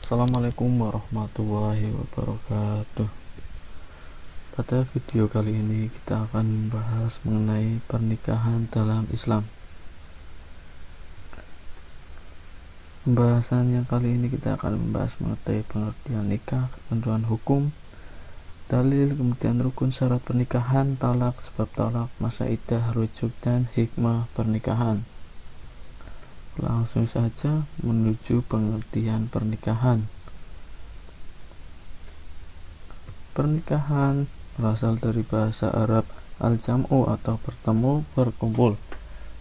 Assalamualaikum warahmatullahi wabarakatuh. Pada video kali ini kita akan membahas mengenai pernikahan dalam Islam. Pembahasan yang kali ini kita akan membahas mengenai pengertian nikah, ketentuan hukum, dalil, kemudian rukun syarat pernikahan, talak, sebab talak, masa iddah, rujuk, dan hikmah pernikahan. Langsung saja menuju pengertian pernikahan. Pernikahan berasal dari bahasa Arab al-jam'u atau bertemu, berkumpul.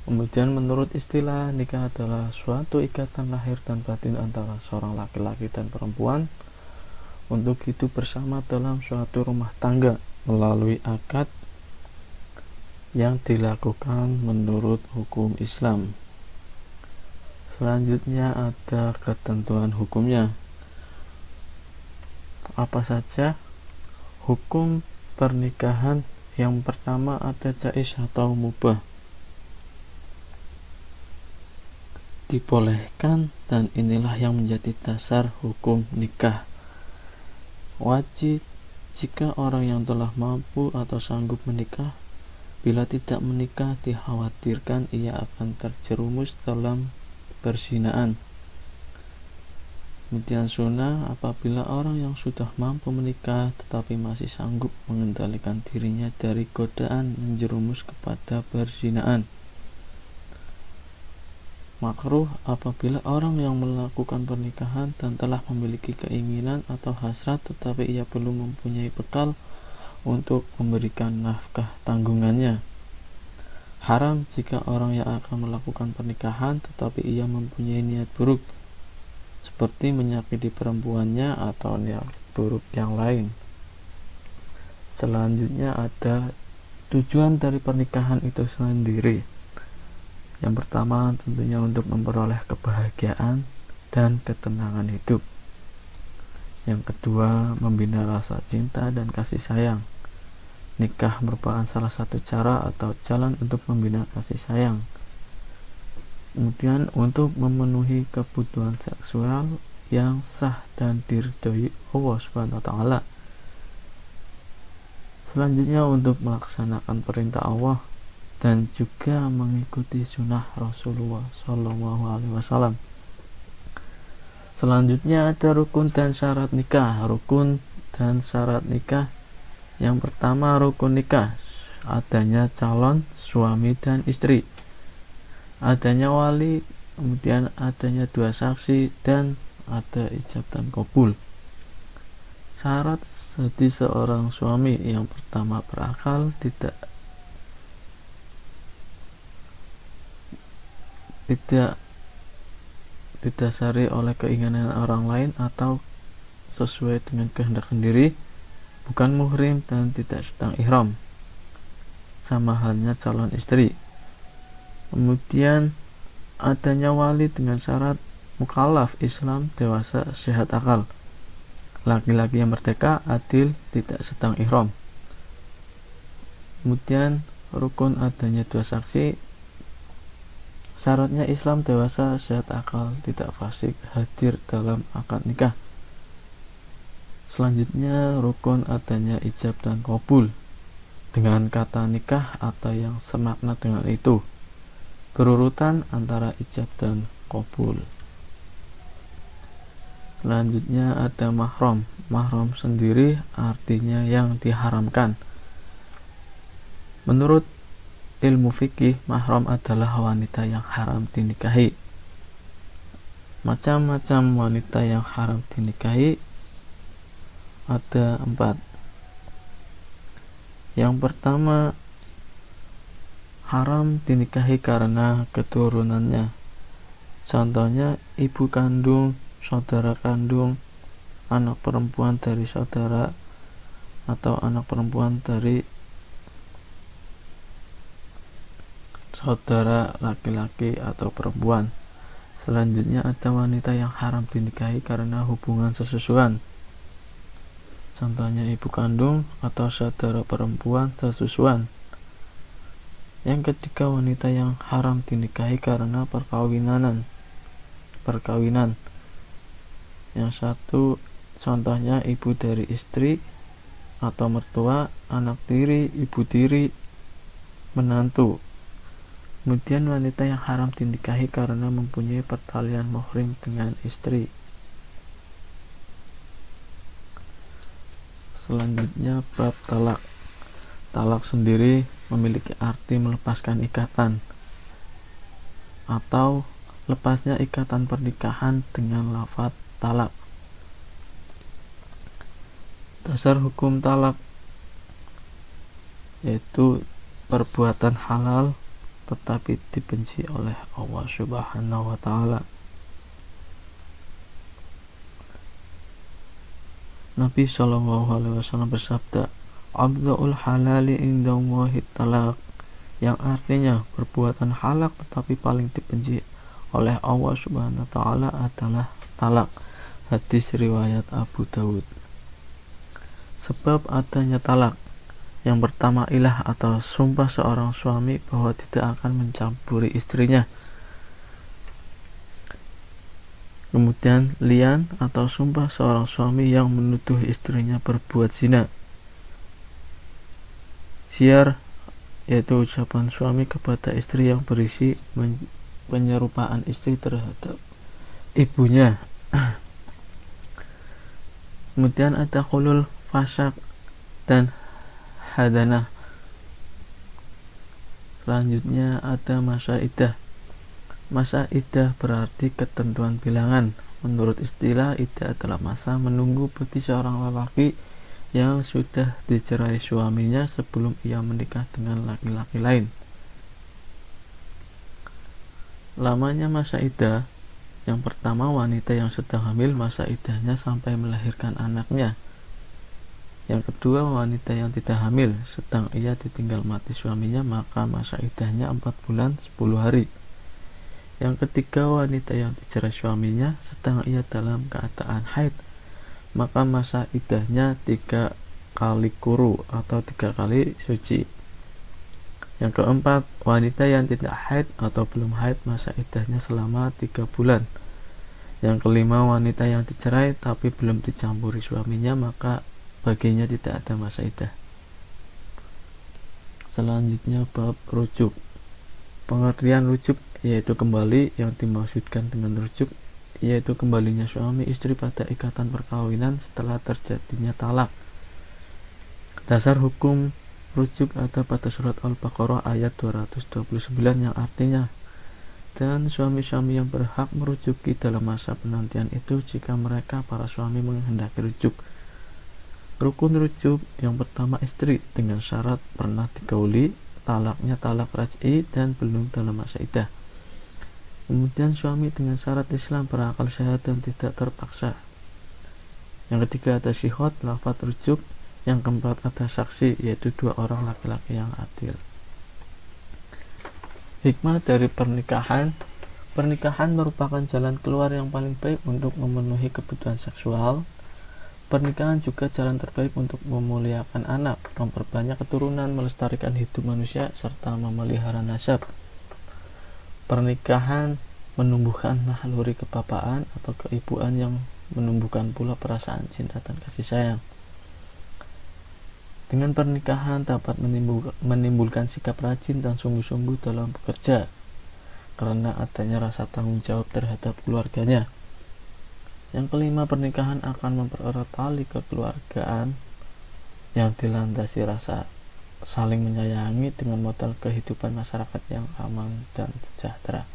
Kemudian menurut istilah, nikah adalah suatu ikatan lahir dan batin antara seorang laki-laki dan perempuan untuk hidup bersama dalam suatu rumah tangga melalui akad yang dilakukan menurut hukum Islam. Selanjutnya ada ketentuan hukumnya. Apa saja hukum pernikahan? Yang pertama ada jaiz atau mubah, dibolehkan, dan inilah yang menjadi dasar hukum nikah. Wajib jika orang yang telah mampu atau sanggup menikah. Bila tidak menikah, dikhawatirkan ia akan terjerumus dalam perzinaan. Kemudian sunnah, apabila orang yang sudah mampu menikah tetapi masih sanggup mengendalikan dirinya dari godaan menjerumus kepada perzinaan. Makruh, apabila orang yang melakukan pernikahan dan telah memiliki keinginan atau hasrat tetapi ia belum mempunyai bekal untuk memberikan nafkah tanggungannya. Haram jika orang yang akan melakukan pernikahan tetapi ia mempunyai niat buruk, seperti menyakiti perempuannya atau niat buruk yang lain. Selanjutnya ada tujuan dari pernikahan itu sendiri. Yang pertama tentunya untuk memperoleh kebahagiaan dan ketenangan hidup. Yang kedua, membina rasa cinta dan kasih sayang. Nikah merupakan salah satu cara atau jalan untuk membina kasih sayang. Kemudian untuk memenuhi kebutuhan seksual yang sah dan diridhoi Allah SWT. Selanjutnya untuk melaksanakan perintah Allah dan juga mengikuti sunnah Rasulullah SAW. Selanjutnya ada rukun dan syarat nikah. Rukun dan syarat nikah. Yang pertama, rukun nikah, adanya calon suami dan istri, adanya wali, kemudian adanya dua saksi, dan ada ijab dan qabul. Syarat jadi seorang suami, yang pertama berakal, tidak didasari oleh keinginan orang lain atau sesuai dengan kehendak sendiri, bukan muhrim dan tidak sedang ihram. Sama halnya calon istri. Kemudian adanya wali dengan syarat mukallaf, Islam, dewasa, sehat akal. Laki-laki yang merdeka, adil, tidak sedang ihram. Kemudian rukun adanya dua saksi. Syaratnya Islam, dewasa, sehat akal, tidak fasik, hadir dalam akad nikah. Selanjutnya rukun adanya ijab dan qabul dengan kata nikah atau yang semakna dengan itu, berurutan antara ijab dan qabul. Selanjutnya ada mahram. Mahram sendiri artinya yang diharamkan. Menurut ilmu fikih, mahram adalah wanita yang haram dinikahi. Macam-macam wanita yang haram dinikahi ada 4. Yang pertama, haram dinikahi karena keturunannya. Contohnya ibu kandung, saudara kandung, anak perempuan dari saudara, atau anak perempuan dari saudara laki-laki atau perempuan. Selanjutnya ada wanita yang haram dinikahi karena hubungan sesusuan. Contohnya ibu kandung atau saudara perempuan sesusuan. Yang ketiga, wanita yang haram dinikahi karena perkawinan. Yang satu contohnya ibu dari istri atau mertua, anak tiri, ibu tiri, menantu. Kemudian wanita yang haram dinikahi karena mempunyai pertalian muhrim dengan istri. Selanjutnya bab talak. Talak sendiri memiliki arti melepaskan ikatan atau lepasnya ikatan pernikahan dengan lafaz talak. Dasar hukum talak yaitu perbuatan halal tetapi dibenci oleh Allah Subhanahu wa taala. Nabi Shallallahu alaihi wasallam bersabda, "Abdul halali indallahi talak," yang artinya perbuatan halal tetapi paling dibenci oleh Allah Subhanahu wa taala adalah talak. Hadis riwayat Abu Dawud. Sebab adanya talak. Yang pertama, ilah atau sumpah seorang suami bahwa tidak akan mencampuri istrinya. Kemudian lian atau sumpah seorang suami yang menuduh istrinya berbuat zina. Syiar yaitu ucapan suami kepada istri yang berisi penyerupaan istri terhadap ibunya. Kemudian ada khulul, fasyak, dan hadanah. Selanjutnya ada masa iddah. Masa iddah berarti ketentuan bilangan. Menurut istilah, iddah adalah masa menunggu bagi seorang lelaki yang sudah dicerai suaminya sebelum ia menikah dengan laki-laki lain. Lamanya masa iddah, yang pertama wanita yang sedang hamil, masa iddahnya sampai melahirkan anaknya. Yang kedua, wanita yang tidak hamil sedang ia ditinggal mati suaminya, maka masa iddahnya 4 bulan 10 hari. Yang ketiga, wanita yang dicerai suaminya sedang ia dalam keadaan haid, maka masa iddahnya 3 kali quru atau 3 kali suci. Yang keempat, wanita yang tidak haid atau belum haid, masa iddahnya selama 3 bulan. Yang kelima, wanita yang dicerai tapi belum dicampuri suaminya, maka baginya tidak ada masa iddah. Selanjutnya bab rujuk. Pengertian rujuk yaitu kembali. Yang dimaksudkan dengan rujuk yaitu kembalinya suami istri pada ikatan perkawinan setelah terjadinya talak. Dasar hukum rujuk ada pada surat Al-Baqarah ayat 229 yang artinya, dan suami-suami yang berhak merujuki dalam masa penantian itu jika mereka para suami menghendaki rujuk. Rukun rujuk yang pertama, istri dengan syarat pernah digauli, talaknya talak raj'i dan belum dalam masa iddah. Kemudian suami dengan syarat Islam, berakal sehat dan tidak terpaksa. Yang ketiga ada syihad, lafaz rujuk. Yang keempat ada saksi, yaitu 2 orang laki-laki yang adil. Hikmah dari pernikahan. Pernikahan merupakan jalan keluar yang paling baik untuk memenuhi kebutuhan seksual. Pernikahan juga jalan terbaik untuk memuliakan anak, memperbanyak keturunan, melestarikan hidup manusia, serta memelihara nasab. Pernikahan menumbuhkan naluri kebapaan atau keibuan yang menumbuhkan pula perasaan cinta dan kasih sayang. Dengan pernikahan dapat menimbulkan sikap rajin dan sungguh-sungguh dalam bekerja, karena adanya rasa tanggung jawab terhadap keluarganya. Yang kelima, pernikahan akan mempererat tali kekeluargaan yang dilandasi rasa saling menyayangi dengan modal kehidupan masyarakat yang aman dan sejahtera.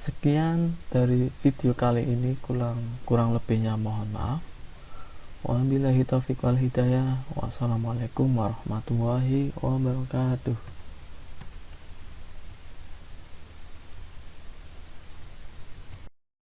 Sekian dari video kali ini, kurang lebihnya mohon maaf. Wabillahi taufiq wal hidayah. Wassalamualaikum warahmatullahi wabarakatuh.